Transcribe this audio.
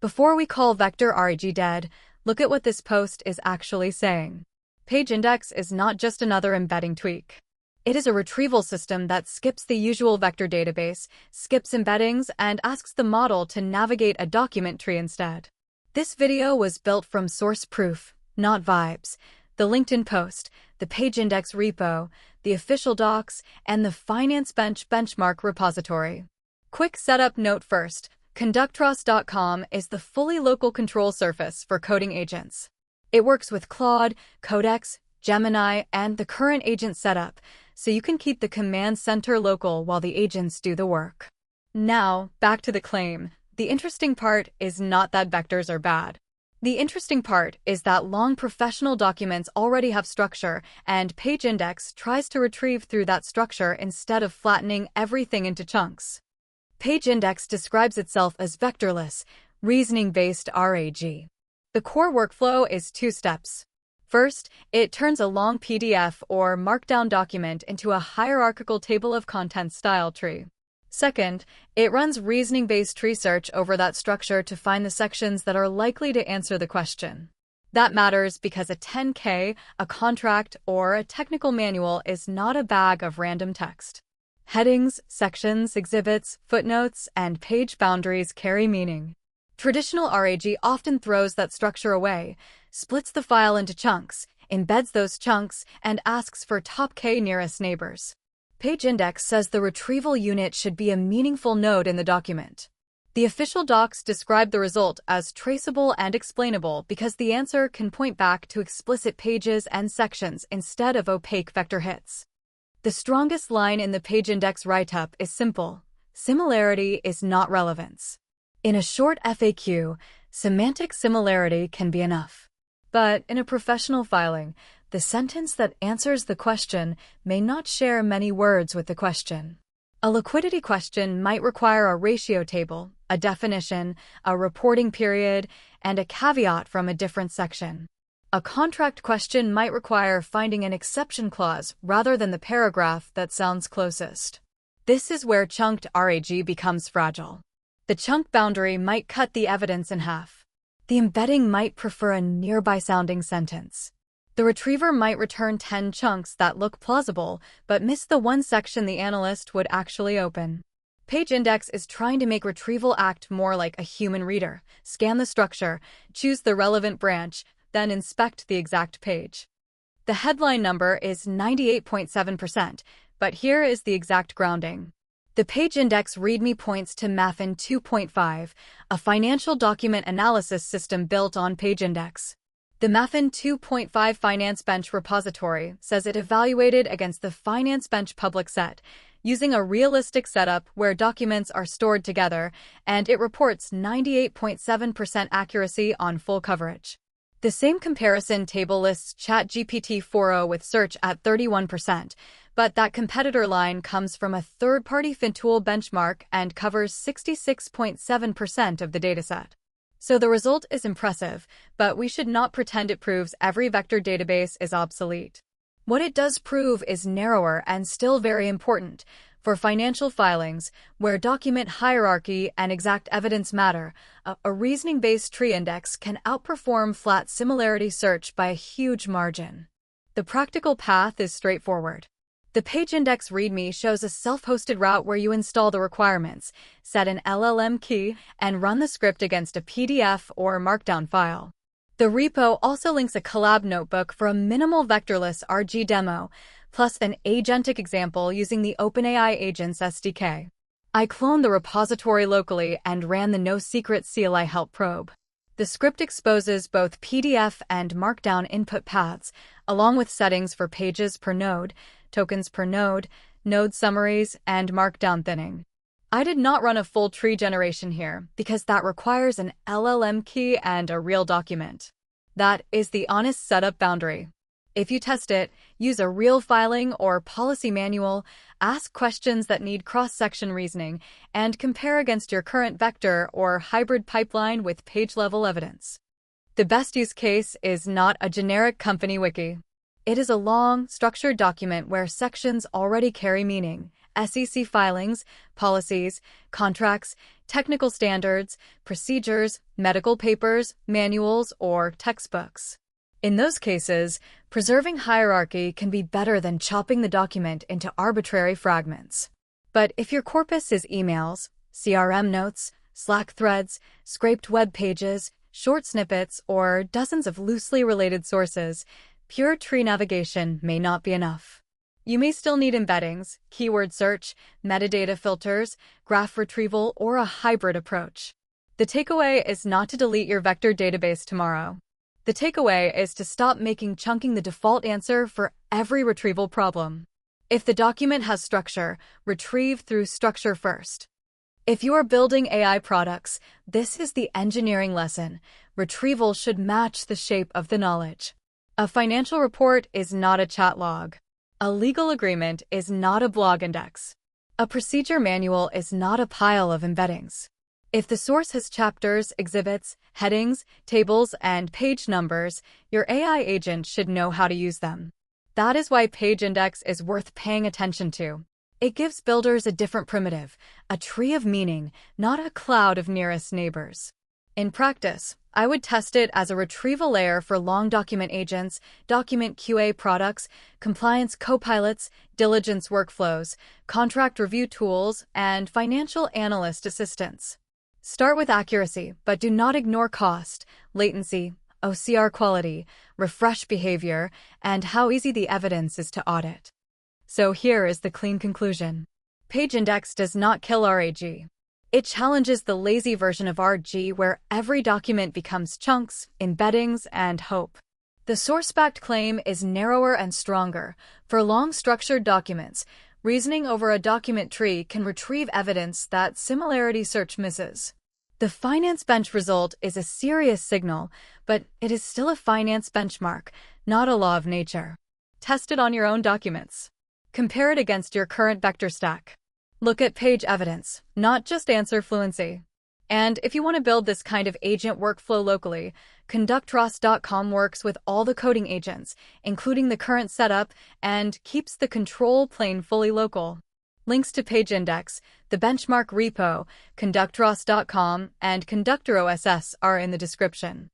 Before we call vector REG dead, look at what this post is actually saying. PageIndex is not just another embedding tweak. It is a retrieval system that skips the usual vector database, skips embeddings, and asks the model to navigate a document tree instead. This video was built from source proof, not vibes. The LinkedIn post, the PageIndex repo, the official docs, and the FinanceBench benchmark repository. Quick setup note first. Conductros.com is the fully local control surface for coding agents. It works with Claude, Codex, Gemini, and the current agent setup, so you can keep the command center local while the agents do the work. Now, back to the claim. The interesting part is not that vectors are bad. The interesting part is that long professional documents already have structure, and PageIndex tries to retrieve through that structure instead of flattening everything into chunks. PageIndex describes itself as vectorless, reasoning-based RAG. The core workflow is 2 steps. First, it turns a long PDF or Markdown document into a hierarchical table of contents style tree. Second, it runs reasoning-based tree search over that structure to find the sections that are likely to answer the question. That matters because a 10K, a contract, or a technical manual is not a bag of random text. Headings, sections, exhibits, footnotes, and page boundaries carry meaning. Traditional RAG often throws that structure away, splits the file into chunks, embeds those chunks, and asks for top K nearest neighbors. PageIndex says the retrieval unit should be a meaningful node in the document. The official docs describe the result as traceable and explainable because the answer can point back to explicit pages and sections instead of opaque vector hits. The strongest line in the PageIndex write-up is simple: similarity is not relevance. In a short FAQ, semantic similarity can be enough. But in a professional filing, the sentence that answers the question may not share many words with the question. A liquidity question might require a ratio table, a definition, a reporting period, and a caveat from a different section. A contract question might require finding an exception clause rather than the paragraph that sounds closest. This is where chunked RAG becomes fragile. The chunk boundary might cut the evidence in half. The embedding might prefer a nearby-sounding sentence. The retriever might return 10 chunks that look plausible, but miss the one section the analyst would actually open. PageIndex is trying to make retrieval act more like a human reader. Scan the structure, choose the relevant branch, then inspect the exact page. The headline number is 98.7%, but here is the exact grounding. The PageIndex README points to Maffin 2.5, a financial document analysis system built on PageIndex. The Maffin 2.5 FinanceBench repository says it evaluated against the FinanceBench public set, using a realistic setup where documents are stored together, and it reports 98.7% accuracy on full coverage. The same comparison table lists ChatGPT 4o with search at 31%, but that competitor line comes from a third-party FinTool benchmark and covers 66.7% of the dataset. So the result is impressive, but we should not pretend it proves every vector database is obsolete. What it does prove is narrower and still very important. For financial filings, where document hierarchy and exact evidence matter, a reasoning-based tree index can outperform flat similarity search by a huge margin. The practical path is straightforward. The PageIndex README shows a self-hosted route where you install the requirements, set an LLM key, and run the script against a PDF or Markdown file. The repo also links a collab notebook for a minimal vectorless RG demo, plus an agentic example using the OpenAI Agents SDK. I cloned the repository locally and ran the no-secret CLI help probe. The script exposes both PDF and Markdown input paths, along with settings for pages per node, tokens per node, node summaries, and Markdown thinning. I did not run a full tree generation here because that requires an LLM key and a real document. That is the honest setup boundary. If you test it, use a real filing or policy manual, ask questions that need cross-section reasoning, and compare against your current vector or hybrid pipeline with page-level evidence. The best use case is not a generic company wiki. It is a long, structured document where sections already carry meaning, SEC filings, policies, contracts, technical standards, procedures, medical papers, manuals, or textbooks. In those cases, preserving hierarchy can be better than chopping the document into arbitrary fragments. But if your corpus is emails, CRM notes, Slack threads, scraped web pages, short snippets, or dozens of loosely related sources, pure tree navigation may not be enough. You may still need embeddings, keyword search, metadata filters, graph retrieval, or a hybrid approach. The takeaway is not to delete your vector database tomorrow. The takeaway is to stop making chunking the default answer for every retrieval problem. If the document has structure, retrieve through structure first. If you are building AI products, this is the engineering lesson. Retrieval should match the shape of the knowledge. A financial report is not a chat log. A legal agreement is not a blog index. A procedure manual is not a pile of embeddings. If the source has chapters, exhibits, headings, tables, and page numbers, your AI agent should know how to use them. That is why PageIndex is worth paying attention to. It gives builders a different primitive, a tree of meaning, not a cloud of nearest neighbors. In practice, I would test it as a retrieval layer for long document agents, document QA products, compliance copilots, diligence workflows, contract review tools, and financial analyst assistants. Start with accuracy, but do not ignore cost, latency, OCR quality, refresh behavior, and how easy the evidence is to audit. So here is the clean conclusion. PageIndex does not kill RAG. It challenges the lazy version of RG where every document becomes chunks, embeddings, and hope. The source-backed claim is narrower and stronger. For long structured documents, reasoning over a document tree can retrieve evidence that similarity search misses. The FinanceBench result is a serious signal, but it is still a finance benchmark, not a law of nature. Test it on your own documents. Compare it against your current vector stack. Look at page evidence, not just answer fluency. And if you want to build this kind of agent workflow locally, ConductROS.com works with all the coding agents, including the current setup, and keeps the control plane fully local. Links to PageIndex, the benchmark repo, ConductROS.com, and ConductorOSS are in the description.